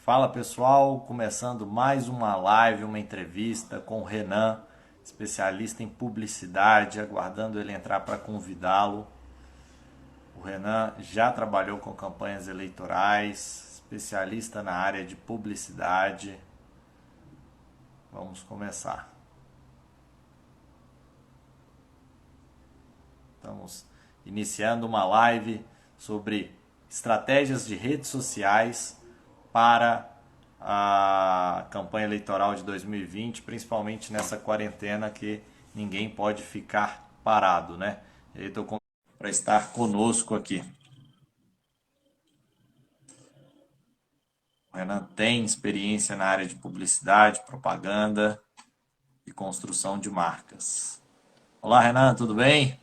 Fala pessoal, começando mais uma live, uma entrevista com o Renan, especialista em publicidade, aguardando ele entrar para convidá-lo. O Renan já trabalhou com campanhas eleitorais, especialista na área de publicidade. Vamos começar. Estamos iniciando uma live sobre estratégias de redes sociais para a campanha eleitoral de 2020, principalmente nessa quarentena que ninguém pode ficar parado, né? Eu estou convidado para estar conosco aqui. O Renan tem experiência na área de publicidade, propaganda e construção de marcas. Olá, Renan, tudo bem?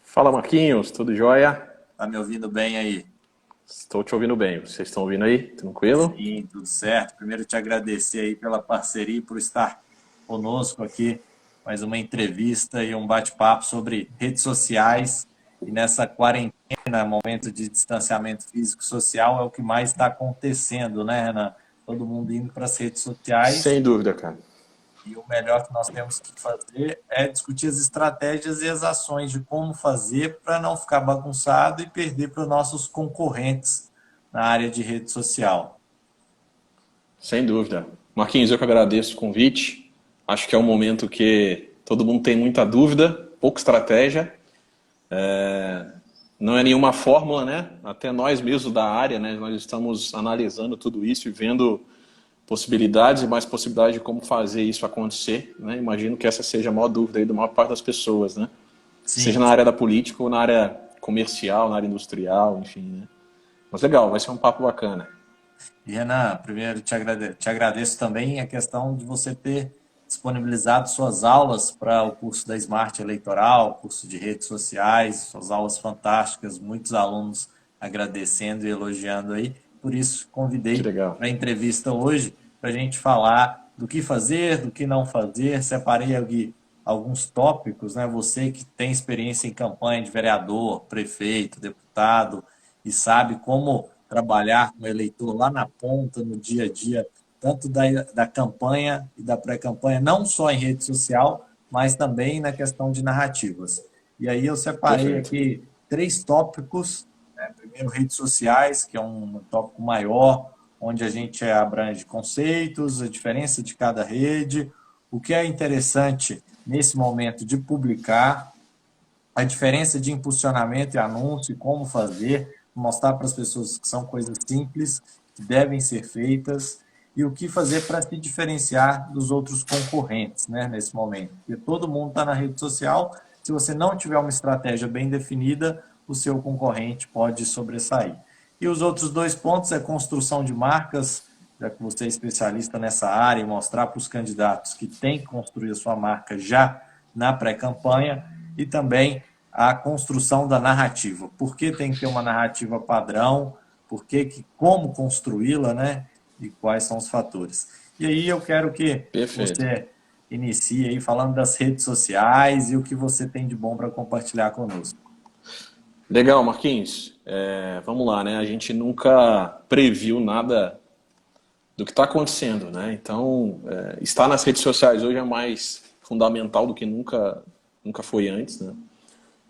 Fala, Marquinhos, tudo jóia? Tá me ouvindo bem aí? Estou te ouvindo bem. Vocês estão ouvindo aí? Tranquilo? Sim, tudo certo. Primeiro te agradecer aí pela parceria e por estar conosco aqui, mais uma entrevista e um bate-papo sobre redes sociais. E nessa quarentena, momento de distanciamento físico e social, é o que mais está acontecendo, né, Renan? Todo mundo indo para as redes sociais Sem dúvida, cara. e o melhor que nós temos que fazer é discutir as estratégias e as ações de como fazer para não ficar bagunçado e perder para os nossos concorrentes na área de rede social. Sem dúvida. Marquinhos, eu que agradeço o convite. Acho que é um momento que todo mundo tem muita dúvida, pouca estratégia. Não é nenhuma fórmula, né? Até nós mesmos da área, né? Nós estamos analisando tudo isso e vendo possibilidades e mais possibilidades de como fazer isso acontecer, né? Imagino que essa seja a maior dúvida aí da maior parte das pessoas, né? Seja Sim. na área da política ou na área comercial, na área industrial, enfim, né? Mas legal, vai ser um papo bacana. E Renan, primeiro te agradeço também a questão de você ter disponibilizado suas aulas para o curso da Smart Eleitoral, curso de redes sociais, suas aulas fantásticas, muitos alunos agradecendo e elogiando aí. Por isso, Que convidei legal. para a entrevista hoje para a gente falar do que fazer, do que não fazer. Separei aqui alguns tópicos, né? Você que tem experiência em campanha de vereador, prefeito, deputado e sabe como trabalhar com o eleitor lá na ponta, no dia a dia, tanto da campanha e da pré-campanha, não só em rede social, mas também na questão de narrativas. E aí eu separei Perfeito. aqui três tópicos, né? Primeiro, redes sociais, que é um tópico maior, onde a gente abrange conceitos, a diferença de cada rede, o que é interessante nesse momento de publicar, a diferença de impulsionamento e anúncio, como fazer, mostrar para as pessoas que são coisas simples, que devem ser feitas, e o que fazer para se diferenciar dos outros concorrentes, né, nesse momento. Porque todo mundo está na rede social, se você não tiver uma estratégia bem definida, o seu concorrente pode sobressair. E os outros dois pontos é construção de marcas, já que você é especialista nessa área, e mostrar para os candidatos que tem que construir a sua marca já na pré-campanha, e também a construção da narrativa. Por que tem que ter uma narrativa padrão? Por que, como construí-la, né? E quais são os fatores? E aí eu quero que Perfeito. você inicie aí falando das redes sociais e o que você tem de bom para compartilhar conosco. Legal, Marquinhos. Vamos lá, né? A gente nunca previu nada do que está acontecendo, né? Então, estar nas redes sociais hoje é mais fundamental do que nunca foi antes, né?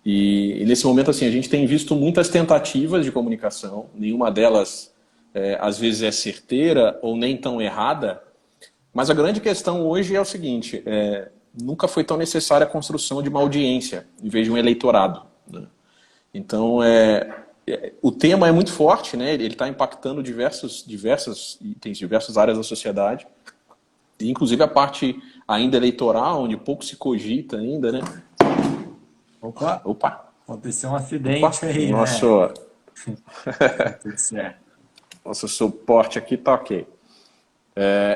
E nesse momento, assim, a gente tem visto muitas tentativas de comunicação, nenhuma delas às vezes é certeira ou nem tão errada, mas a grande questão hoje é o seguinte, nunca foi tão necessária a construção de uma audiência em vez de um eleitorado, né? Então, o tema é muito forte, né? Ele está impactando diversas itens, diversas áreas da sociedade, inclusive a parte ainda eleitoral, onde pouco se cogita ainda, né? Opa, Opa, aconteceu um opa, acidente aí, né? Tá tudo certo. nosso suporte aqui tá ok.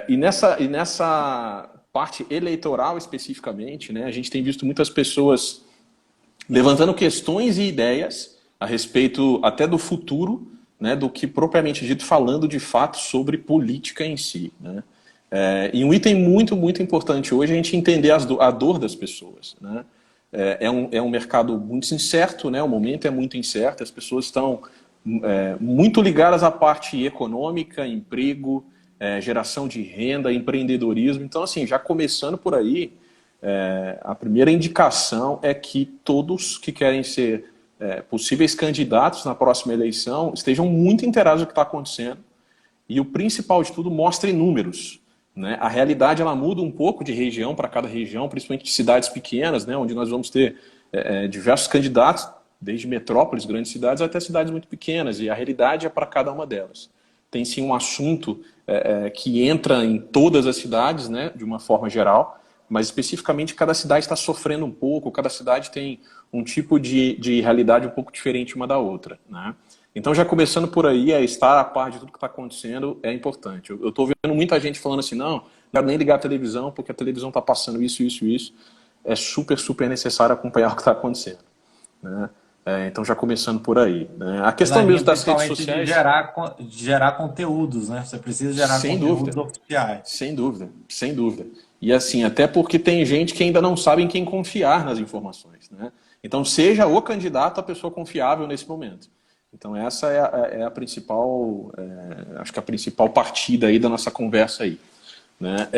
E nessa parte eleitoral especificamente, né, a gente tem visto muitas pessoas levantando questões e ideias a respeito até do futuro, né, do que propriamente dito, falando de fato sobre política em si, né? E um item muito importante hoje é a gente entender a dor das pessoas, né? É um mercado muito incerto, né? O momento é muito incerto, as pessoas estão muito ligadas à parte econômica, emprego, geração de renda, empreendedorismo. Então, assim, já começando por aí, a primeira indicação é que todos que querem ser possíveis candidatos na próxima eleição estejam muito inteirados do que está acontecendo e o principal de tudo, mostrem números. Né? A realidade ela muda um pouco de região para cada região, principalmente de cidades pequenas, né? Onde nós vamos ter diversos candidatos, desde metrópoles, grandes cidades, até cidades muito pequenas, e a realidade é para cada uma delas. Tem sim um assunto que entra em todas as cidades, né? De uma forma geral, mas especificamente cada cidade está sofrendo um pouco, cada cidade tem um tipo de realidade um pouco diferente uma da outra. Né? Então, já começando por aí, estar a par de tudo que está acontecendo é importante. Eu estou vendo muita gente falando assim, não quero nem ligar a televisão, porque a televisão está passando isso, isso, isso. É super, super necessário acompanhar o que está acontecendo. Né? Então, já começando por aí. Né? A questão mesmo das redes sociais... De gerar conteúdos, né? Você precisa gerar sem conteúdos dúvida, oficiais. sem dúvida, sem dúvida. E assim, até porque tem gente que ainda não sabe em quem confiar nas informações. Né? Então, seja o candidato a pessoa confiável nesse momento. Então essa é a principal, acho que a principal partida aí da nossa conversa aí. Né?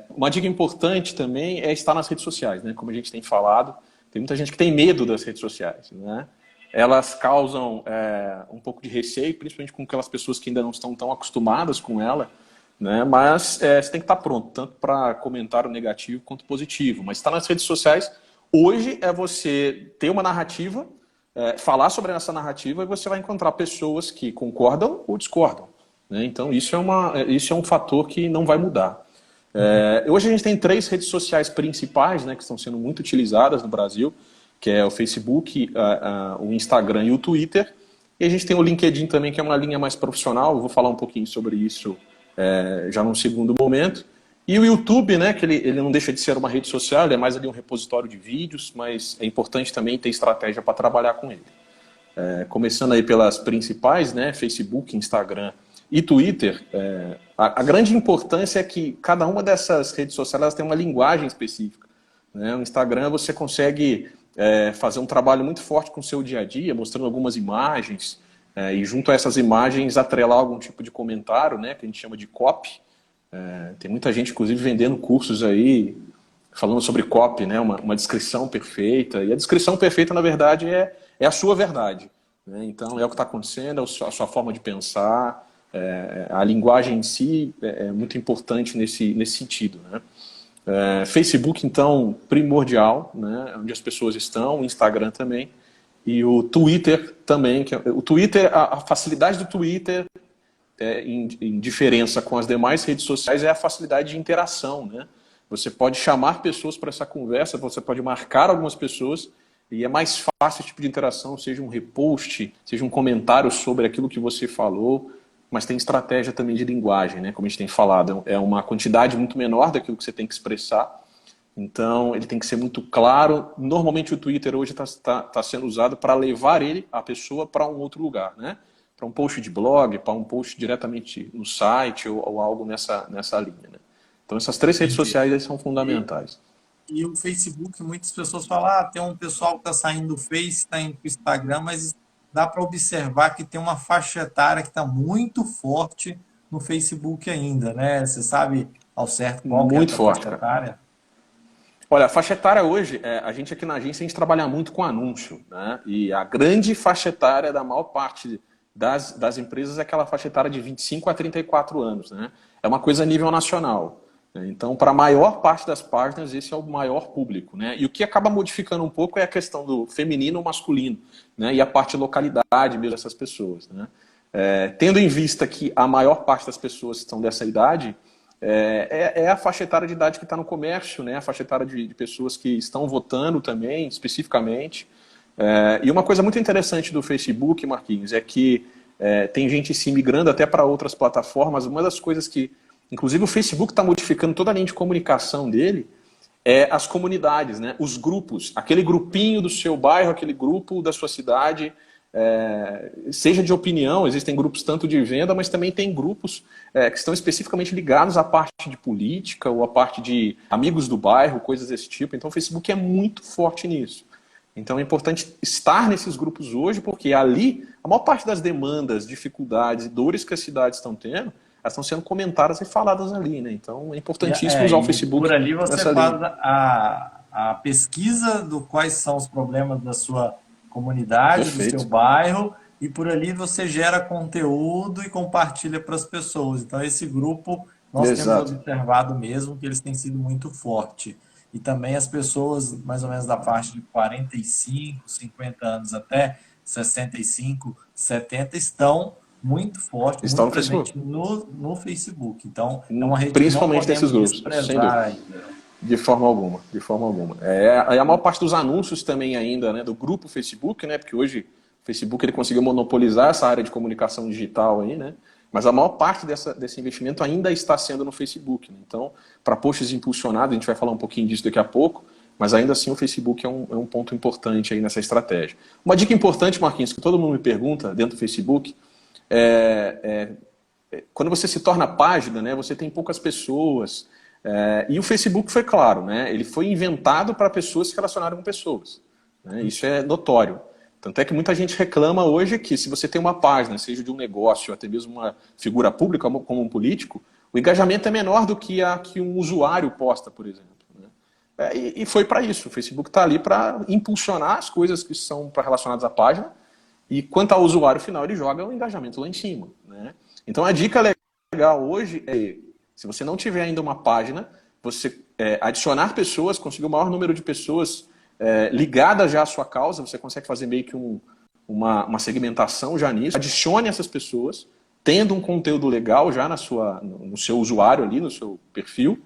Uma dica importante também é estar nas redes sociais, né? Como a gente tem falado, tem muita gente que tem medo das redes sociais. Né? Elas causam um pouco de receio, principalmente com aquelas pessoas que ainda não estão tão acostumadas com ela, né? Mas você tem que estar pronto, tanto para comentário negativo quanto positivo. Mas estar nas redes sociais, hoje é você ter uma narrativa, falar sobre essa narrativa e você vai encontrar pessoas que concordam ou discordam. Né? Então, isso é um fator que não vai mudar. Hoje a gente tem 3 redes sociais principais, né, que estão sendo muito utilizadas no Brasil, que é o Facebook, o Instagram e o Twitter. E a gente tem o LinkedIn também, que é uma linha mais profissional. Eu vou falar um pouquinho sobre isso já num segundo momento. E o YouTube, né, que ele não deixa de ser uma rede social, ele é mais ali um repositório de vídeos, mas é importante também ter estratégia para trabalhar com ele. Começando aí pelas principais, né, Facebook, Instagram e Twitter, a grande importância é que cada uma dessas redes sociais elas tem uma linguagem específica. Né? O Instagram você consegue fazer um trabalho muito forte com o seu dia a dia, mostrando algumas imagens, e junto a essas imagens atrelar algum tipo de comentário, né, que a gente chama de copy. Tem muita gente, inclusive, vendendo cursos aí, falando sobre copy, né? Uma descrição perfeita. E a descrição perfeita, na verdade, é a sua verdade. Né? Então, é o que está acontecendo, é a sua forma de pensar, a linguagem em si é muito importante nesse sentido. Né? Facebook, então, primordial, né? Onde as pessoas estão, o Instagram também, e o Twitter também. O Twitter, a facilidade do Twitter... em diferença com as demais redes sociais é a facilidade de interação, né? Você pode chamar pessoas para essa conversa, você pode marcar algumas pessoas e é mais fácil esse tipo de interação, seja um repost, seja um comentário sobre aquilo que você falou, mas tem estratégia também de linguagem, né? Como a gente tem falado, é uma quantidade muito menor daquilo que você tem que expressar, então ele tem que ser muito claro. Normalmente o Twitter hoje está sendo usado para levar a pessoa para um outro lugar, né? Para um post de blog, para um post diretamente no site ou algo nessa linha. Né? Então essas 3 redes sociais aí são fundamentais. E o Facebook, muitas pessoas falam, tem um pessoal que está saindo do Face, está indo para o Instagram, mas dá para observar que tem uma faixa etária que está muito forte no Facebook ainda, né? Você sabe ao certo qual que é Muito essa forte, faixa cara. etária? Olha, a faixa etária hoje, a gente aqui na agência, a gente trabalha muito com anúncio, né? E a grande faixa etária da maior parte das empresas é aquela faixa etária de 25 a 34 anos. Né? É uma coisa a nível nacional. Né? Então, para a maior parte das páginas, esse é o maior público. Né? E o que acaba modificando um pouco é a questão do feminino ou masculino, né? E a parte de localidade mesmo dessas pessoas. Né? Tendo em vista que a maior parte das pessoas que estão dessa idade é a faixa etária de idade que está no comércio, né? A faixa etária de pessoas que estão votando também, especificamente. E uma coisa muito interessante do Facebook, Marquinhos, é que tem gente se migrando até para outras plataformas. Uma das coisas que, inclusive, o Facebook está modificando toda a linha de comunicação dele é as comunidades, né? Os grupos, aquele grupinho do seu bairro, aquele grupo da sua cidade, seja de opinião, existem grupos tanto de venda, mas também tem grupos que estão especificamente ligados à parte de política ou à parte de amigos do bairro, coisas desse tipo. Então o Facebook é muito forte nisso. Então é importante estar nesses grupos hoje, porque ali a maior parte das demandas, dificuldades e dores que as cidades estão tendo elas estão sendo comentadas e faladas ali, né? Então é importantíssimo usar o Facebook por ali você nessa faz linha. a pesquisa do quais são os problemas da sua comunidade, do seu Perfeito. bairro, e por ali você gera conteúdo e compartilha para as pessoas. Então, esse grupo nós temos Exato. observado mesmo que eles têm sido muito forte. E também as pessoas, mais ou menos da faixa de 45, 50 anos até 65, 70, estão muito forte, Estão muito no Facebook. presente no Facebook. Então, é uma rede que não Principalmente nesses podemos grupos, sem desprezar dúvida. ainda. De forma alguma, de forma alguma. A maior parte dos anúncios também ainda, né, do grupo Facebook, né, porque hoje o Facebook ele conseguiu monopolizar essa área de comunicação digital aí, né, mas a maior parte desse investimento ainda está sendo no Facebook. Né? Então, para posts impulsionados, a gente vai falar um pouquinho disso daqui a pouco, mas ainda assim o Facebook é um ponto importante aí nessa estratégia. Uma dica importante, Marquinhos, que todo mundo me pergunta dentro do Facebook, quando você se torna página, né, você tem poucas pessoas. E o Facebook foi claro, né, ele foi inventado para pessoas se relacionarem com pessoas. Né, isso é notório. Tanto é que muita gente reclama hoje que se você tem uma página, seja de um negócio ou até mesmo uma figura pública como um político, o engajamento é menor do que a que um usuário posta, por exemplo. Né? E foi para isso. O Facebook está ali para impulsionar as coisas que são relacionadas à página e quanto ao usuário final, ele joga o engajamento lá em cima. Né? Então a dica legal hoje é, se você não tiver ainda uma página, você adicionar pessoas, conseguir o maior número de pessoas ligadas já à sua causa, você consegue fazer meio que uma segmentação já nisso, adicione essas pessoas, tendo um conteúdo legal já no seu usuário ali, no seu perfil,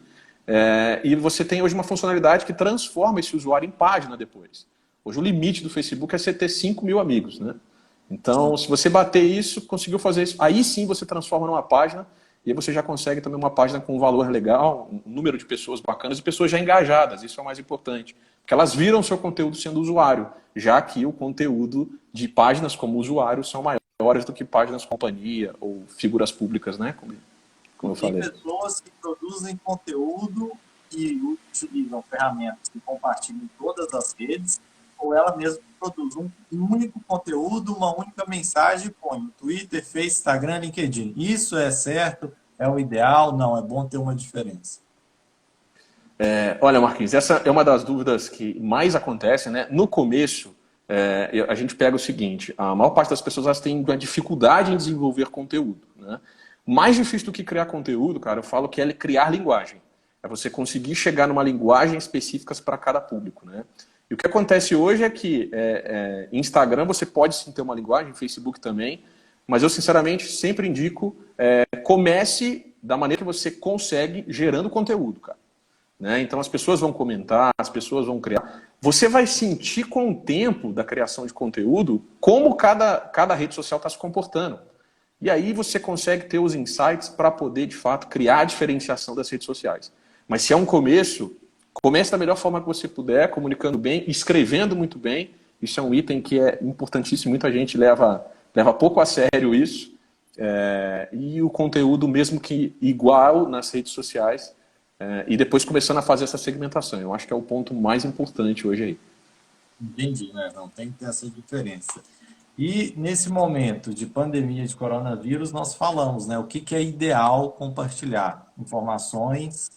e você tem hoje uma funcionalidade que transforma esse usuário em página depois. Hoje o limite do Facebook é você ter 5 mil amigos, né? Então, se você bater isso, conseguiu fazer isso, aí sim você transforma numa página e aí você já consegue também uma página com um valor legal, um número de pessoas bacanas e pessoas já engajadas, isso é o mais importante. Porque elas viram o seu conteúdo sendo usuário, já que o conteúdo de páginas como usuário são maiores do que páginas companhia ou figuras públicas, né? Como eu Tem falei. pessoas que produzem conteúdo e utilizam ferramentas que compartilham em todas as redes, ou ela mesma produz um único conteúdo, uma única mensagem e põe no Twitter, Face, Instagram, LinkedIn. Isso é certo? É o ideal? Não, é bom ter uma diferença. Olha, Marquinhos, essa é uma das dúvidas que mais acontece, né? No começo, a gente pega o seguinte, a maior parte das pessoas elas têm uma dificuldade em desenvolver conteúdo, né? Mais difícil do que criar conteúdo, cara, eu falo que é criar linguagem. É você conseguir chegar numa linguagem específica para cada público, né? E o que acontece hoje é que Instagram você pode sim ter uma linguagem, Facebook também, mas eu sinceramente sempre indico comece da maneira que você consegue gerando conteúdo, cara. Né? Então as pessoas vão comentar, as pessoas vão criar. Você vai sentir com o tempo da criação de conteúdo como cada rede social está se comportando. E aí você consegue ter os insights para poder, de fato, criar a diferenciação das redes sociais. Mas se é um começo, comece da melhor forma que você puder, comunicando bem, escrevendo muito bem. Isso é um item que é importantíssimo, muita gente leva pouco a sério isso. E o conteúdo, mesmo que igual nas redes sociais, e depois começando a fazer essa segmentação. Eu acho que é o ponto mais importante hoje aí. Entendi, né? Não tem que ter essa diferença. E nesse momento de pandemia de coronavírus, nós falamos, né? O que é ideal compartilhar? Informações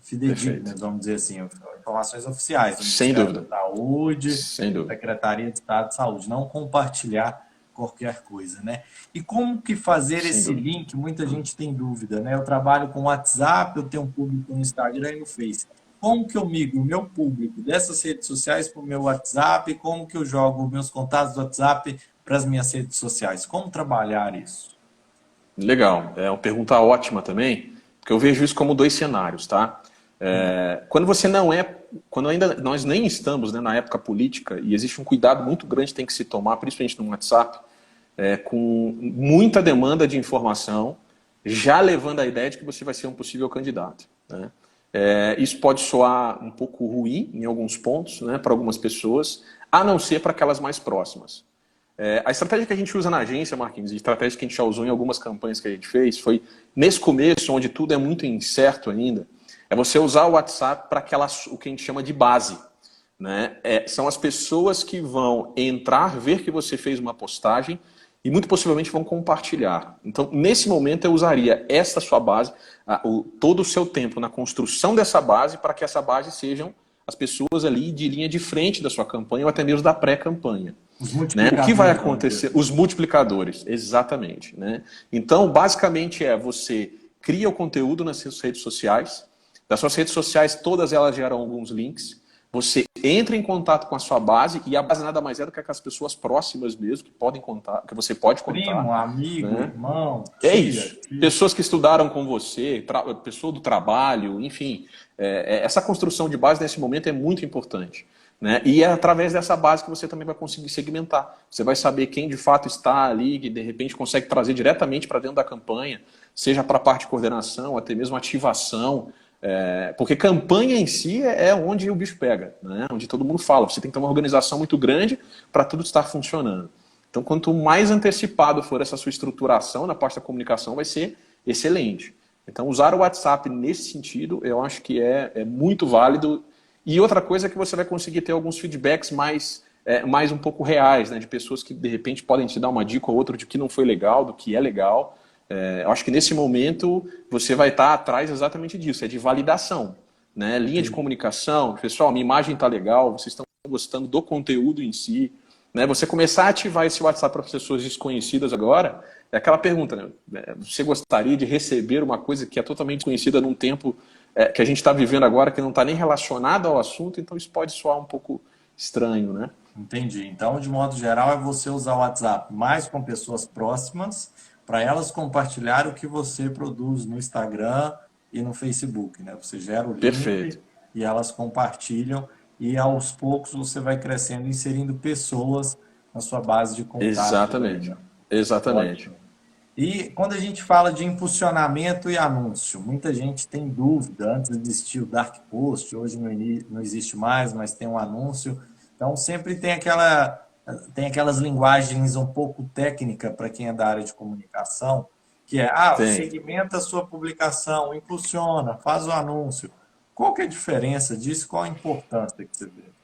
Perfeito. fidedignas, vamos dizer assim, informações oficiais do Sem Ministério dúvida. da Saúde, Sem dúvida. Secretaria de Estado de Saúde, não compartilhar qualquer coisa, né? E como que fazer Sem esse dúvida. link? Muita gente tem dúvida, né? Eu trabalho com WhatsApp, eu tenho um público no Instagram e no Face. Como que eu migro o meu público dessas redes sociais para o meu WhatsApp? Como que eu jogo meus contatos do WhatsApp para as minhas redes sociais? Como trabalhar isso? Legal. É uma pergunta ótima também, porque eu vejo isso como dois cenários, tá? Quando ainda nós nem estamos, né, na época política, e existe um cuidado muito grande que tem que se tomar, principalmente no WhatsApp, com muita demanda de informação, já levando a ideia de que você vai ser um possível candidato. Né? Isso pode soar um pouco ruim em alguns pontos, né, para algumas pessoas, a não ser para aquelas mais próximas. A estratégia que a gente usa na agência, Marquinhos, e a estratégia que a gente já usou em algumas campanhas que a gente fez, foi nesse começo, onde tudo é muito incerto ainda, é você usar o WhatsApp para o que a gente chama de base. Né? São as pessoas que vão entrar, ver que você fez uma postagem e muito possivelmente vão compartilhar. Então, nesse momento, eu usaria esta sua base, todo o seu tempo na construção dessa base, para que essa base sejam as pessoas ali de linha de frente da sua campanha ou até mesmo da pré-campanha. Os Né? O que vai multiplicadores, vamos dizer acontecer? assim. Os multiplicadores, exatamente. Né? Então, basicamente você cria o conteúdo nas suas redes sociais, das suas redes sociais todas elas geram alguns links, você entra em contato com a sua base, e a base nada mais é do que aquelas pessoas próximas mesmo, que podem contar, que você pode contar. Primo, amigo, Né? irmão, É tia, isso. filho. Pessoas que estudaram com você, pessoa do trabalho, enfim. Essa construção de base nesse momento é muito importante. Né? E é através dessa base que você também vai conseguir segmentar. Você vai saber quem de fato está ali, que de repente consegue trazer diretamente para dentro da campanha, seja para a parte de coordenação, até mesmo ativação. Porque campanha em si é onde o bicho pega, né? Onde todo mundo fala. Você tem que ter uma organização muito grande para tudo estar funcionando. Então, quanto mais antecipado for essa sua estruturação na parte da comunicação, vai ser excelente. Então, usar o WhatsApp nesse sentido, eu acho que é muito válido. E outra coisa é que você vai conseguir ter alguns feedbacks mais um pouco reais, né? De pessoas que, de repente, podem te dar uma dica ou outra de que não foi legal, do que é legal. Eu acho que nesse momento você vai estar atrás exatamente disso, é de validação. Né? Linha de comunicação, pessoal, minha imagem está legal, vocês estão gostando do conteúdo em si. Né? Você começar a ativar esse WhatsApp para pessoas desconhecidas agora, é aquela pergunta, né? Você gostaria de receber uma coisa que é totalmente desconhecida num tempo que a gente está vivendo agora, que não está nem relacionado ao assunto, então isso pode soar um pouco estranho, né? Entendi. Então, de modo geral, é você usar o WhatsApp mais com pessoas próximas, para elas compartilhar o que você produz no Instagram e no Facebook, né? Você gera o link Perfeito. e elas compartilham, e aos poucos você vai crescendo, inserindo pessoas na sua base de contatos aí, Exatamente. né? Exatamente. Ótimo. E quando a gente fala de impulsionamento e anúncio, muita gente tem dúvida. Antes existia o Dark Post, hoje não existe mais, mas tem um anúncio. Então sempre tem aquelas linguagens um pouco técnicas para quem é da área de comunicação, que é, Tem. segmenta a sua publicação, impulsiona, faz o anúncio. Qual que é a diferença disso? Qual a importância que você vê?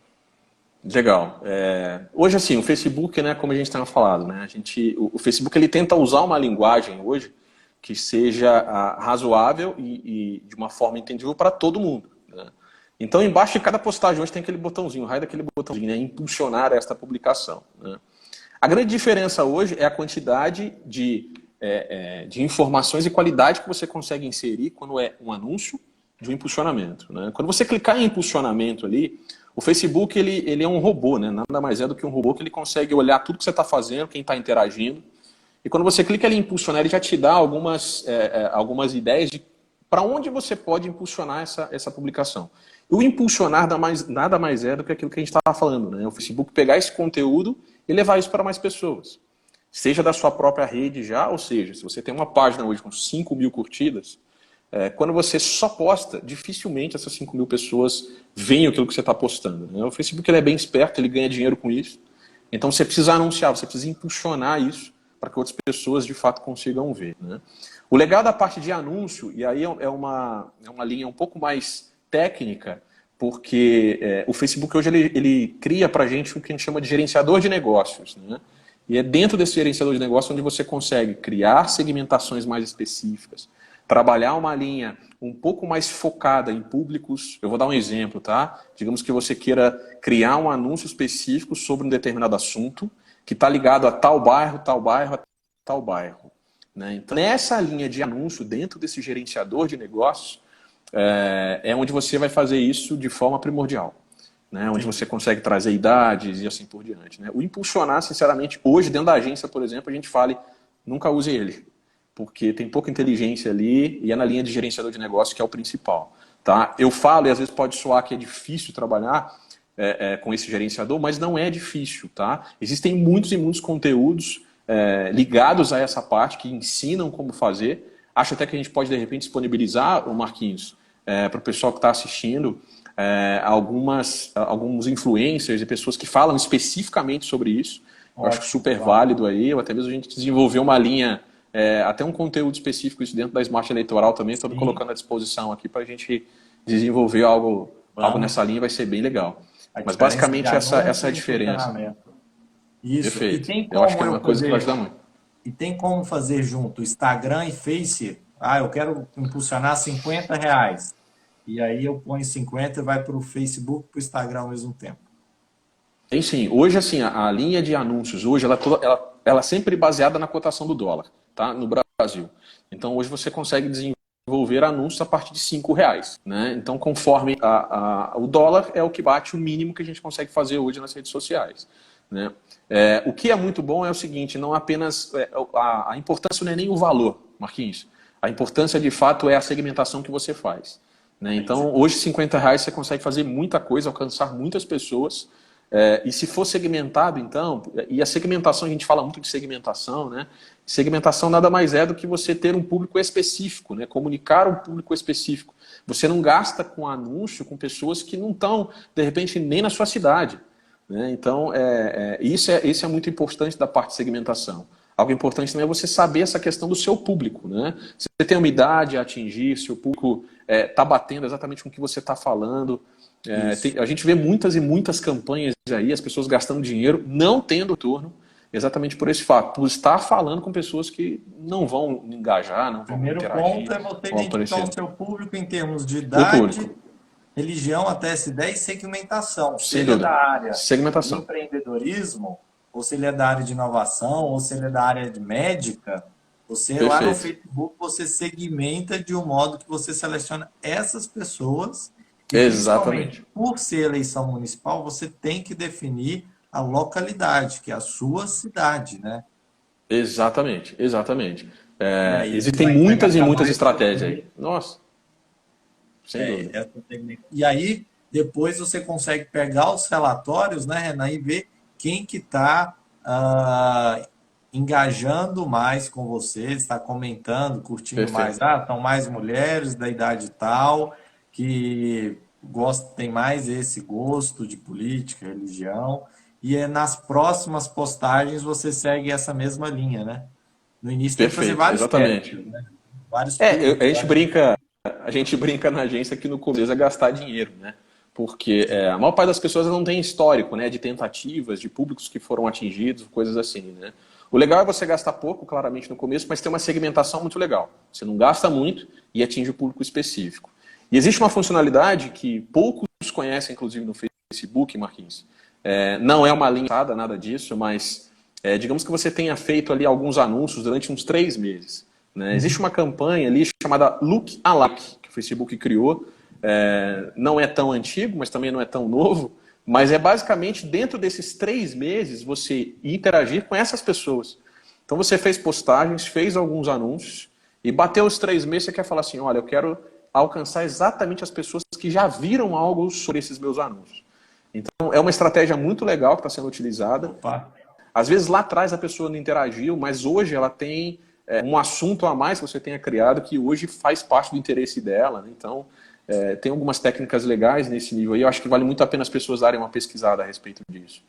Legal. Hoje, assim, o Facebook, né, como a gente tinha falado, né, o Facebook ele tenta usar uma linguagem hoje que seja razoável e de uma forma entendível para todo mundo. Né? Então, embaixo de cada postagem hoje tem aquele botãozinho, o raio daquele botãozinho, né, impulsionar esta publicação. Né? A grande diferença hoje é a quantidade de informações e qualidade que você consegue inserir quando é um anúncio de um impulsionamento. Né? Quando você clicar em impulsionamento ali, o Facebook ele é um robô, né? Nada mais é do que um robô que ele consegue olhar tudo que você está fazendo, quem está interagindo. E quando você clica ali em impulsionar, ele já te dá algumas ideias de para onde você pode impulsionar essa publicação. E o impulsionar nada mais é do que aquilo que a gente estava falando. Né? O Facebook pegar esse conteúdo e levar isso para mais pessoas. Seja da sua própria rede já, ou seja, se você tem uma página hoje com 5.000 curtidas, quando você só posta, dificilmente essas 5.000 pessoas veem aquilo que você está postando. Né? O Facebook ele é bem esperto, ele ganha dinheiro com isso. Então você precisa anunciar, você precisa impulsionar isso para que outras pessoas de fato consigam ver. Né? O legal da parte de anúncio, e aí é uma linha um pouco mais técnica, porque o Facebook hoje ele cria para a gente o que a gente chama de gerenciador de negócios. Né? E é dentro desse gerenciador de negócios onde você consegue criar segmentações mais específicas, trabalhar uma linha um pouco mais focada em públicos. Eu vou dar um exemplo, tá? Digamos que você queira criar um anúncio específico sobre um determinado assunto que está ligado a tal bairro, tal bairro, a tal bairro. Né? Então, nessa linha de anúncio, dentro desse gerenciador de negócios, é onde você vai fazer isso de forma primordial. Né? Onde você consegue trazer idades e assim por diante. Né? O impulsionar, sinceramente, hoje dentro da agência, por exemplo, a gente fala, nunca use ele. Porque tem pouca inteligência ali e é na linha de gerenciador de negócio que é o principal. Tá? Eu falo, e às vezes pode soar que é difícil trabalhar com esse gerenciador, mas não é difícil. Tá? Existem muitos e muitos conteúdos ligados a essa parte que ensinam como fazer. Acho até que a gente pode, de repente, disponibilizar, o Marquinhos, para o pessoal que está assistindo, alguns influencers e pessoas que falam especificamente sobre isso. Eu acho super válido aí, ou até mesmo a gente desenvolver uma linha, até um conteúdo específico isso dentro da Smart Eleitoral também, estou colocando à disposição aqui para a gente desenvolver algo nessa linha, vai ser bem legal. Mas basicamente essa é a diferença. Isso. Perfeito. E tem Eu acho que como é uma coisa que vai ajudar muito. e tem como fazer junto Instagram e Face. Ah, eu quero impulsionar R$ 50. E aí eu ponho 50 e vai para o Facebook e para o Instagram ao mesmo tempo. Tem sim. Hoje, assim, a linha de anúncios, hoje, ela é sempre baseada na cotação do dólar, tá? No Brasil. Então, hoje você consegue desenvolver anúncios a partir de R$ 5, né? Então, conforme o dólar é o que bate o mínimo que a gente consegue fazer hoje nas redes sociais, né? O que é muito bom é o seguinte, não apenas... a importância não é nem o valor, Marquinhos. A importância, de fato, é a segmentação que você faz, né? Então, hoje, R$ 50 você consegue fazer muita coisa, alcançar muitas pessoas. E se for segmentado, então, e a segmentação, a gente fala muito de segmentação, né? Segmentação nada mais é do que você ter um público específico, né? Comunicar um público específico. Você não gasta com anúncio com pessoas que não estão, de repente, nem na sua cidade, né? Então, isso é muito importante da parte de segmentação. Algo importante também é você saber essa questão do seu público, né? Você tem uma idade a atingir, seu público está batendo exatamente com o que você está falando. A gente vê muitas e muitas campanhas aí, as pessoas gastando dinheiro, não tendo retorno, exatamente por esse fato, por estar falando com pessoas que não vão engajar, não vão Primeiro ponto interagir, é você vão identificar aparecer. o seu público em termos de O idade, público, religião, até essa ideia e segmentação. Se sem ele é da dúvida. área de Segmentação. empreendedorismo, ou se ele é da área de inovação, ou se ele é da área de médica, você lá no Perfeito. Facebook, você segmenta de um modo que você seleciona essas pessoas e principalmente Exatamente. por ser eleição municipal, você tem que definir a localidade, que é a sua cidade, né? Exatamente. Exatamente. E aí ele Existem vai muitas e engajar muitas mais estratégias aí. você. Nossa, sem dúvida. Essa técnica. E aí, depois você consegue pegar os relatórios, né, Renan, e ver quem que está engajando mais com você, está comentando, curtindo mais. Perfeito. Ah, são mais mulheres da idade tal, que gostam, tem mais esse gosto de política, religião. E nas próximas postagens você segue essa mesma linha, né? No início tem que fazer Perfeito, vários exatamente. testes, né? Vários públicos, vários... A gente brinca na agência que no começo é gastar dinheiro, né? Porque a maior parte das pessoas não tem histórico, né? De tentativas, de públicos que foram atingidos, coisas assim, né? O legal é você gastar pouco, claramente, no começo, mas ter uma segmentação muito legal. Você não gasta muito e atinge o público específico. E existe uma funcionalidade que poucos conhecem, inclusive no Facebook, Marquinhos. Não é uma linha, nada disso, mas digamos que você tenha feito ali alguns anúncios durante uns 3 meses. Né? Existe uma campanha ali chamada Look Alike, que o Facebook criou. Não é tão antigo, mas também não é tão novo. Mas é basicamente dentro desses 3 meses você interagir com essas pessoas. Então você fez postagens, fez alguns anúncios e bateu os 3 meses, você quer falar assim, olha, eu quero alcançar exatamente as pessoas que já viram algo sobre esses meus anúncios. Então é uma estratégia muito legal que está sendo utilizada. Opa. Às vezes lá atrás a pessoa não interagiu, mas hoje ela tem um assunto a mais que você tenha criado que hoje faz parte do interesse dela. Né? Então tem algumas técnicas legais nesse nível aí. Eu acho que vale muito a pena as pessoas darem uma pesquisada a respeito disso.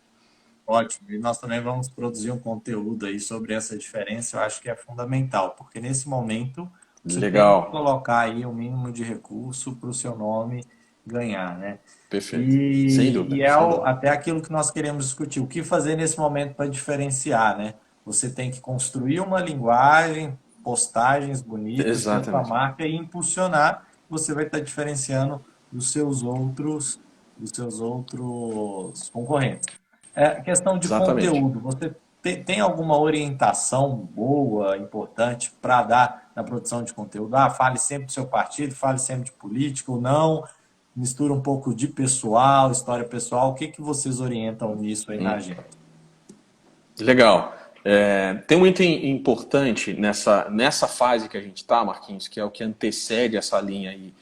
Ótimo. E nós também vamos produzir um conteúdo aí sobre essa diferença. Eu acho que é fundamental, porque nesse momento você tem que Legal. colocar aí o mínimo de recurso para o seu nome ganhar, né? Perfeito. Sem E dúvida, é sem dúvida. até aquilo que nós queremos discutir. O que fazer nesse momento para diferenciar, né? Você tem que construir uma linguagem, postagens bonitas, ter sua Exatamente. marca e impulsionar. Você vai estar diferenciando dos seus outros concorrentes. Questão de Exatamente. conteúdo. Você tem alguma orientação boa, importante para dar na produção de conteúdo? Ah, fale sempre do seu partido, fale sempre de política ou não. Mistura um pouco de pessoal, história pessoal. O que que vocês orientam nisso aí na agenda? Legal. Tem um item importante nessa fase que a gente está, Marquinhos, que é o que antecede essa linha aí,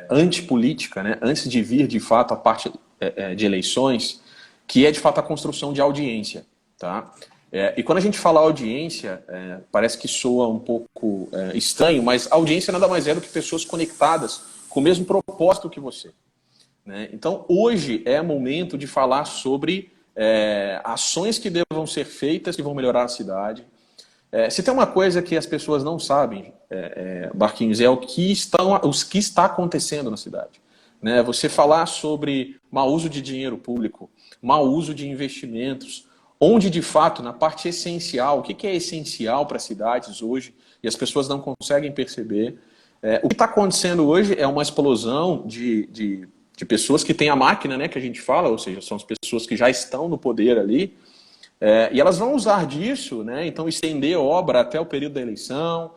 antipolítica, né? Antes de vir, de fato, a parte de eleições, que é, de fato, a construção de audiência. Tá? E quando a gente fala audiência, parece que soa um pouco estranho, mas audiência nada mais é do que pessoas conectadas com o mesmo propósito que você. Né? Então, hoje é momento de falar sobre ações que devam ser feitas que vão melhorar a cidade. Se tem uma coisa que as pessoas não sabem, Barquinhos, é o que está acontecendo na cidade. Né? Você falar sobre mau uso de dinheiro público, mau uso de investimentos, onde de fato, na parte essencial, o que é essencial para as cidades hoje e as pessoas não conseguem perceber. O que está acontecendo hoje é uma explosão de pessoas que têm a máquina, né, que a gente fala, ou seja, são as pessoas que já estão no poder ali, e elas vão usar disso, né, então estender a obra até o período da eleição,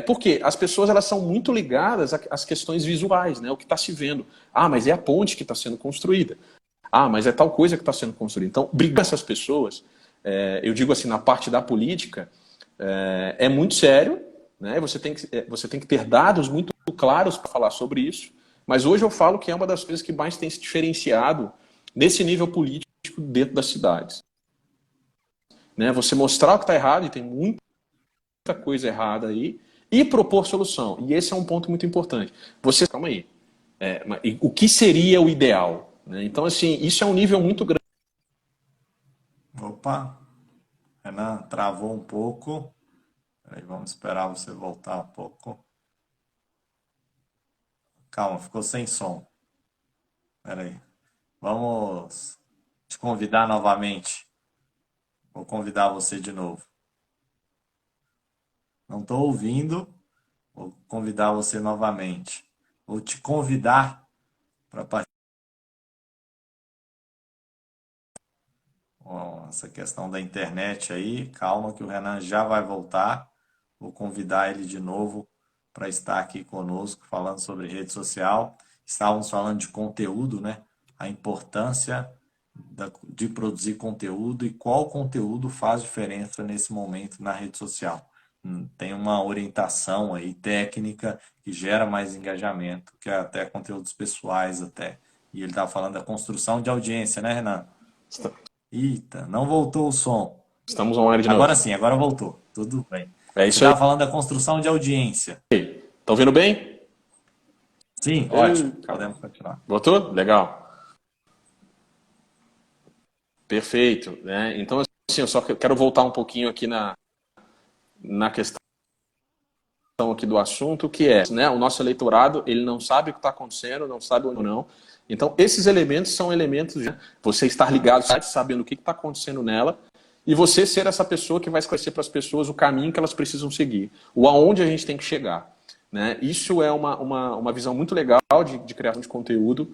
porque as pessoas elas são muito ligadas às questões visuais, né, o que está se vendo. Ah, mas é a ponte que está sendo construída. Ah, mas é tal coisa que está sendo construída. Então, brigar essas pessoas, eu digo assim, na parte da política, é muito sério, né? Você tem que ter dados muito claros para falar sobre isso, mas hoje eu falo que é uma das coisas que mais tem se diferenciado nesse nível político dentro das cidades. Né? Você mostrar o que está errado, e tem muita coisa errada aí, e propor solução. E esse é um ponto muito importante. Você, calma aí, o que seria o ideal? Né? Então, assim, isso é um nível muito grande. Opa, Renan, travou um pouco. Peraí, vamos esperar você voltar um pouco. Calma, ficou sem som. Peraí. Vamos te convidar novamente. Vou convidar você de novo. Não estou ouvindo. Vou convidar você novamente. Vou te convidar para participar. Bom, essa questão da internet aí, calma que o Renan já vai voltar. Vou convidar ele de novo para estar aqui conosco falando sobre rede social. Estávamos falando de conteúdo, né? A importância de produzir conteúdo e qual conteúdo faz diferença nesse momento na rede social. Tem uma orientação aí técnica que gera mais engajamento, que é até conteúdos pessoais até. E ele estava falando da construção de audiência, né, Renan? Eita, não voltou o som. Estamos online de novo. Agora sim, agora voltou. Tudo bem. É Você isso aí. estava falando da construção de audiência. Estão vendo bem? Sim, ótimo. Podemos continuar. Voltou? Legal. Perfeito. Né? Então, assim, eu só quero voltar um pouquinho aqui na questão aqui do assunto, que é, né, o nosso eleitorado, ele não sabe o que está acontecendo, não sabe ou não. Então, esses elementos são elementos de você estar ligado, sabendo o que está acontecendo nela, e você ser essa pessoa que vai esclarecer para as pessoas o caminho que elas precisam seguir, o aonde a gente tem que chegar. Né? Isso é uma visão muito legal de criação de conteúdo,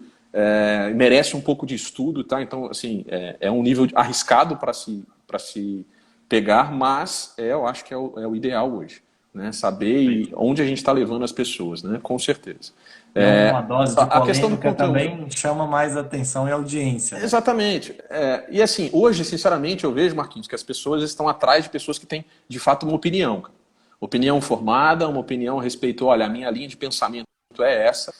merece um pouco de estudo, tá? Então, assim, é um nível arriscado para se pegar, mas eu acho que é o ideal hoje. Né? Saber onde a gente está levando as pessoas, né? Com certeza. Uma dose de a questão do polêmica conteúdo também chama mais atenção e audiência. Né? Exatamente. E assim, hoje, sinceramente, eu vejo, Marquinhos, que as pessoas estão atrás de pessoas que têm, de fato, uma opinião. Opinião formada, uma opinião a respeito, olha, a minha linha de pensamento é essa.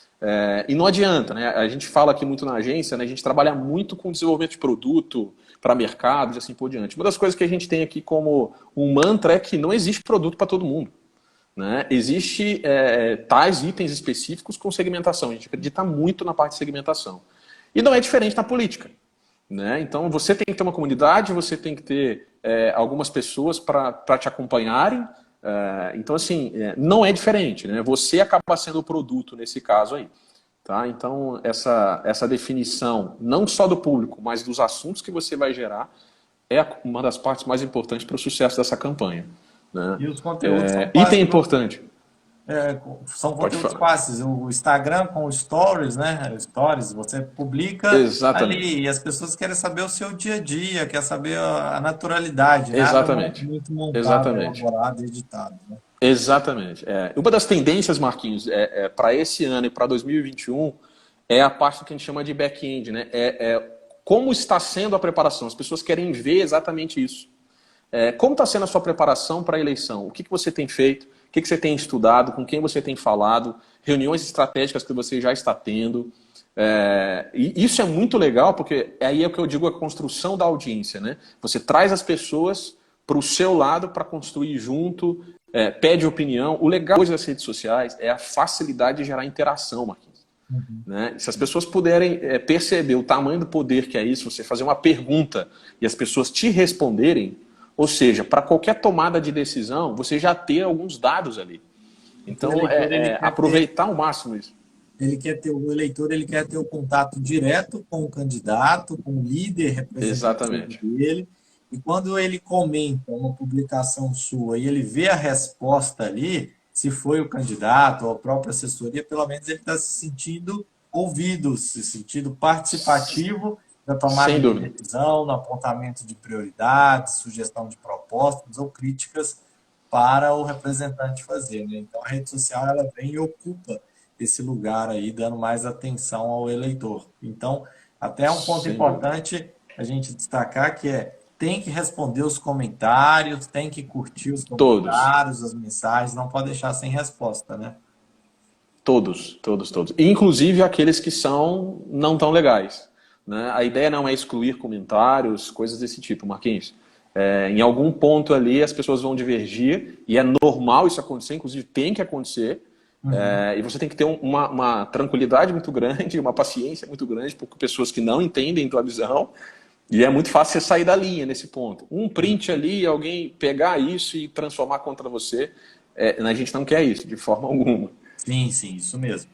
E não adianta, né? A gente fala aqui muito na agência, né? A gente trabalha muito com desenvolvimento de produto para mercados e assim por diante. Uma das coisas que a gente tem aqui como um mantra é que não existe produto para todo mundo. Né? Existe tais itens específicos com segmentação. A gente acredita muito na parte de segmentação. E não é diferente na política. Né? Então, você tem que ter uma comunidade, você tem que ter algumas pessoas para te acompanharem. Então, assim, não é diferente. Né? Você acaba sendo o produto nesse caso aí. Tá? Então, essa definição, não só do público, mas dos assuntos que você vai gerar, é uma das partes mais importantes para o sucesso dessa campanha. Né? E os conteúdos são item importante. São conteúdos fáceis. O Instagram com os stories, né? Stories, você publica ali e as pessoas querem saber o seu dia a dia, quer saber a naturalidade, Exatamente. Nada muito montado, elaborado e editado. Né? Exatamente. Uma das tendências, Marquinhos, para esse ano e para 2021 é a parte que a gente chama de back-end, né? Como está sendo a preparação. As pessoas querem ver exatamente isso. Como está sendo a sua preparação para a eleição? O que você tem feito? O que você tem estudado? Com quem você tem falado? Reuniões estratégicas que você já está tendo? E isso é muito legal, porque aí é o que eu digo, a construção da audiência. Né? Você traz as pessoas para o seu lado para construir junto, pede opinião. O legal das redes sociais é a facilidade de gerar interação, Marquinhos. Uhum. Né? Se as pessoas puderem perceber o tamanho do poder que é isso, você fazer uma pergunta e as pessoas te responderem, ou seja, para qualquer tomada de decisão, você já ter alguns dados ali. Então, aproveitar ao máximo isso. O eleitor ele quer ter o contato direto com o candidato, com o líder representativo dele, E quando ele comenta uma publicação sua e ele vê a resposta ali, se foi o candidato ou a própria assessoria, pelo menos ele está se sentindo ouvido, se sentindo participativo na tomada Sem de dúvida. decisão, no apontamento de prioridades, sugestão de propostas ou críticas para o representante fazer, né? Então a rede social ela vem e ocupa esse lugar aí, dando mais atenção ao eleitor. Então, até um ponto Sem dúvida. importante a gente destacar que tem que responder os comentários, tem que curtir os Todos. comentários, as mensagens, não pode deixar sem resposta, né? Todos, todos, todos. Inclusive aqueles que são não tão legais. Né? A ideia não é excluir comentários, coisas desse tipo, Marquinhos. Em algum ponto ali as pessoas vão divergir, e é normal isso acontecer, inclusive tem que acontecer, Uhum. e você tem que ter uma tranquilidade muito grande, uma paciência muito grande, porque pessoas que não entendem tua visão, e é muito fácil você sair da linha nesse ponto. Um print ali, alguém pegar isso e transformar contra você, a gente não quer isso, de forma alguma. Sim, sim, isso mesmo.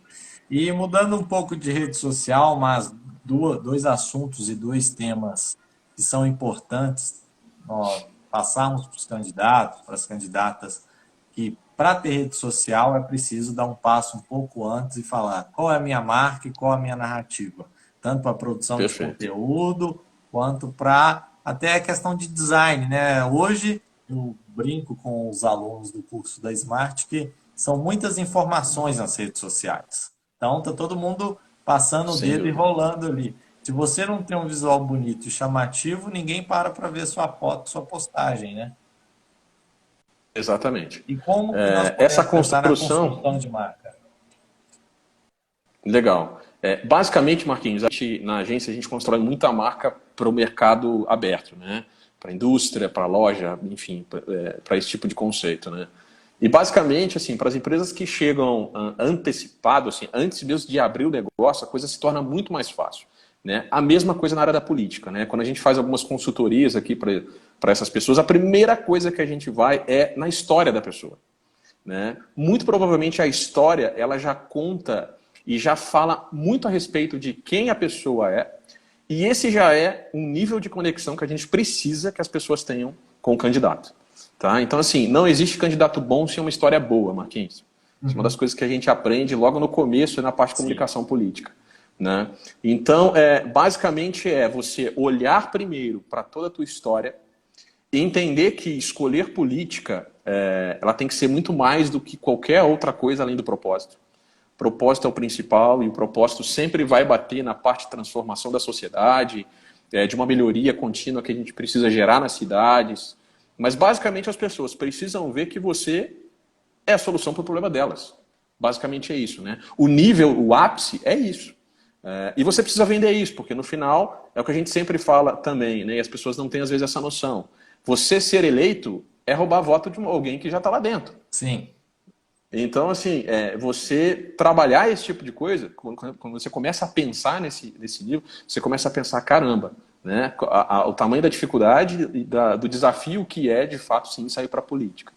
E mudando um pouco de rede social, mas dois assuntos e dois temas que são importantes nós passarmos para os candidatos, para as candidatas, que para ter rede social é preciso dar um passo um pouco antes e falar qual é a minha marca e qual é a minha narrativa, tanto para a produção de Perfeito. conteúdo quanto para até a questão de design, né? Hoje eu brinco com os alunos do curso da Smart que são muitas informações nas redes sociais. Então tá todo mundo passando o Sem dedo e dúvida. rolando ali. Se você não tem um visual bonito e chamativo, ninguém para ver sua foto, sua postagem, né? Exatamente. E como que nós Essa podemos pensar na construção, construção de marca? legal. Basicamente, Marquinhos, na agência a gente constrói muita marca para o mercado aberto, né? Para a indústria, para a loja, enfim, para esse tipo de conceito, né? E basicamente, assim, para as empresas que chegam antecipado, assim, antes mesmo de abrir o negócio, a coisa se torna muito mais fácil, né? A mesma coisa na área da política, né? Quando a gente faz algumas consultorias aqui para essas pessoas, a primeira coisa que a gente vai é na história da pessoa. Né? Muito provavelmente a história ela já conta e já fala muito a respeito de quem a pessoa é, e esse já é um nível de conexão que a gente precisa que as pessoas tenham com o candidato. Tá? Então, assim, não existe candidato bom sem uma história boa, Marquinhos. Isso é uma das Uhum. coisas que a gente aprende logo no começo na parte de Sim. comunicação política. Né? Então, basicamente é você olhar primeiro para toda a tua história, e entender que escolher política, ela tem que ser muito mais do que qualquer outra coisa além do propósito. O propósito é o principal e o propósito sempre vai bater na parte de transformação da sociedade, de uma melhoria contínua que a gente precisa gerar nas cidades. Mas basicamente as pessoas precisam ver que você é a solução para o problema delas. Basicamente é isso, né? O nível, o ápice é isso. E você precisa vender isso, porque no final é o que a gente sempre fala também, né? E as pessoas não têm às vezes essa noção. Você ser eleito é roubar voto de alguém que já está lá dentro. Sim. Então, assim, você trabalhar esse tipo de coisa, quando você começa a pensar nesse nível, você começa a pensar, caramba, né? O tamanho da dificuldade e do desafio que é, de fato, sim, sair para a política.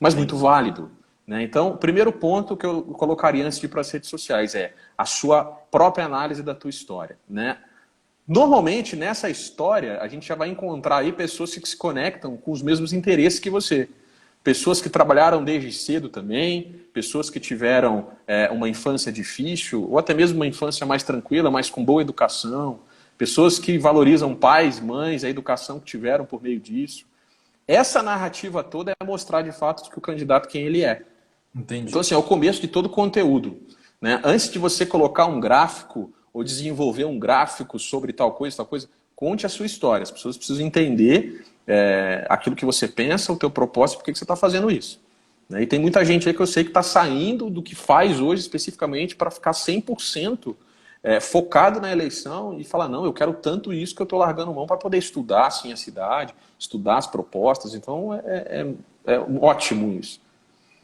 Mas muito Entendi. válido. Né? Então, o primeiro ponto que eu colocaria antes de ir para as redes sociais é a sua própria análise da tua história. Né? Normalmente, nessa história, a gente já vai encontrar aí pessoas que se conectam com os mesmos interesses que você. Pessoas que trabalharam desde cedo também, pessoas que tiveram uma infância difícil, ou até mesmo uma infância mais tranquila, mas com boa educação. Pessoas que valorizam pais, mães, a educação que tiveram por meio disso. Essa narrativa toda é mostrar de fato que o candidato quem ele é. Então, Entendi. assim, é o começo de todo o conteúdo. Né? Antes de você colocar um gráfico ou desenvolver um gráfico sobre tal coisa, conte a sua história. As pessoas precisam entender aquilo que você pensa, o teu propósito, por que você está fazendo isso. Né? E tem muita gente aí que eu sei que está saindo do que faz hoje especificamente para ficar 100% focado na eleição e falar, não, eu quero tanto isso que eu estou largando mão para poder estudar assim, a cidade, estudar as propostas. Então, é ótimo isso.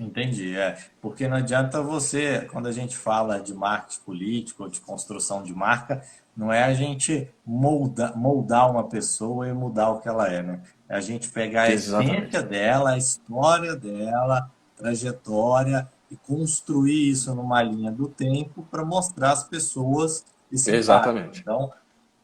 Entendi, porque não adianta você, quando a gente fala de marketing político ou de construção de marca, não é a gente moldar uma pessoa e mudar o que ela é, né? É a gente pegar a Exatamente. essência dela, a história dela, trajetória e construir isso numa linha do tempo para mostrar às pessoas esse impacto. Exatamente. Então,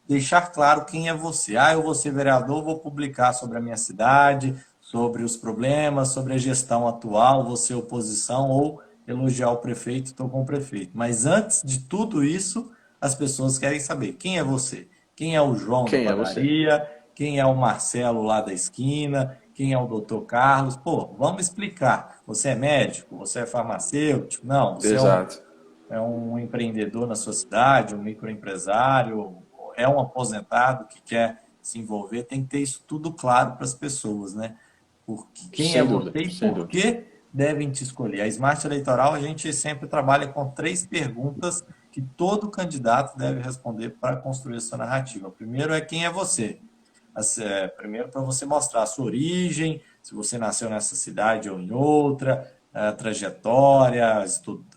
deixar claro quem é você. Ah, eu vou ser vereador, vou publicar sobre a minha cidade, sobre os problemas, sobre a gestão atual, vou ser oposição ou elogiar o prefeito, estou com o prefeito. Mas antes de tudo isso, as pessoas querem saber quem é você. Quem é o João da Quem é você? padaria, quem é o Marcelo lá da esquina, quem é o doutor Carlos. Pô, vamos explicar. Você é médico? Você é farmacêutico? Não, você Exato. é um empreendedor na sua cidade, um microempresário, é um aposentado que quer se envolver. Tem que ter isso tudo claro para as pessoas, né? Porque quem é Sem dúvida, você e sem por dúvida. que devem te escolher. A Smart Eleitoral, a gente sempre trabalha com 3 perguntas que todo candidato deve responder para construir a sua narrativa. Primeiro é quem é você. Primeiro para você mostrar a sua origem, se você nasceu nessa cidade ou em outra, a trajetória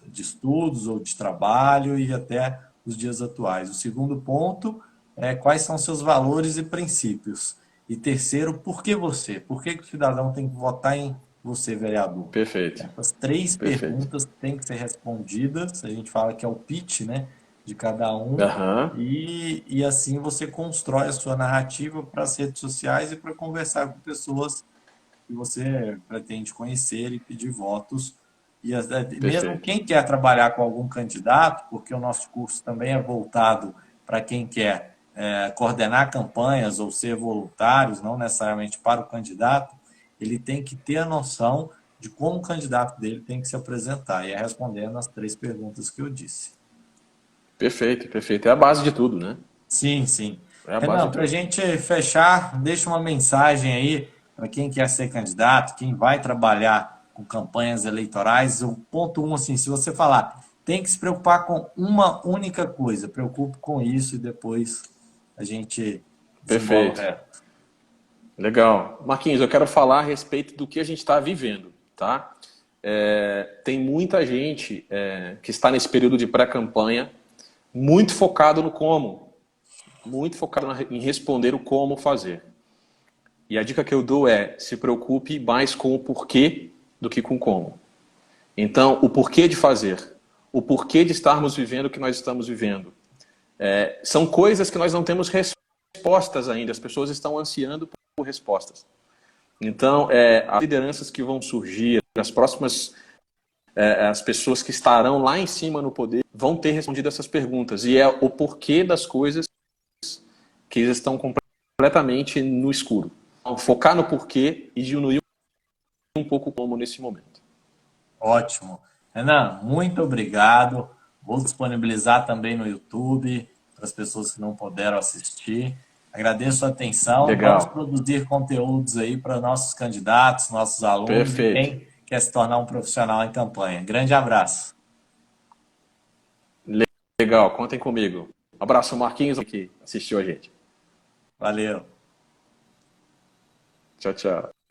de estudos ou de trabalho e até os dias atuais. O segundo ponto é quais são seus valores e princípios. E terceiro, por que você? Por que o cidadão tem que votar em você, vereador? Perfeito, Essas três perfeito. perguntas têm que ser respondidas. A gente fala que é o pitch, né, de cada um. Aham, E assim você constrói a sua narrativa para as redes sociais e para conversar com pessoas que você pretende conhecer e pedir votos. E mesmo perfeito. quem quer trabalhar com algum candidato, porque o nosso curso também é voltado para quem quer coordenar campanhas ou ser voluntários, não necessariamente para o candidato, ele tem que ter a noção de como o candidato dele tem que se apresentar. E é respondendo as 3 perguntas que eu disse. Perfeito, perfeito. É a base de tudo, né? Sim, sim. É a base Renan, de para a tudo. gente fechar, deixa uma mensagem aí para quem quer ser candidato, quem vai trabalhar com campanhas eleitorais. O ponto um, assim, se você falar, tem que se preocupar com uma única coisa, preocupe com isso e depois a gente desembola o Perfeito. resto. Legal. Marquinhos, eu quero falar a respeito do que a gente está vivendo, tá? Tem muita gente que está nesse período de pré-campanha muito focado no como, muito focado em responder o como fazer. E a dica que eu dou é: se preocupe mais com o porquê do que com o como. Então, o porquê de fazer, o porquê de estarmos vivendo o que nós estamos vivendo. São coisas que nós não temos respostas ainda, as pessoas estão ansiando por respostas. Então, as lideranças que vão surgir, as próximas, as pessoas que estarão lá em cima no poder, vão ter respondido essas perguntas. E é o porquê das coisas que eles estão completamente no escuro. Então, focar no porquê e diminuir um pouco o como nesse momento. Ótimo. Renan, muito obrigado. Vou disponibilizar também no YouTube para as pessoas que não puderam assistir. Agradeço a atenção. Vamos Legal. produzir conteúdos aí para nossos candidatos, nossos alunos e Perfeito. quem quer se tornar um profissional em campanha. Grande abraço. Legal, contem comigo. Um abraço, Marquinhos, que assistiu a gente. Valeu. Tchau, tchau.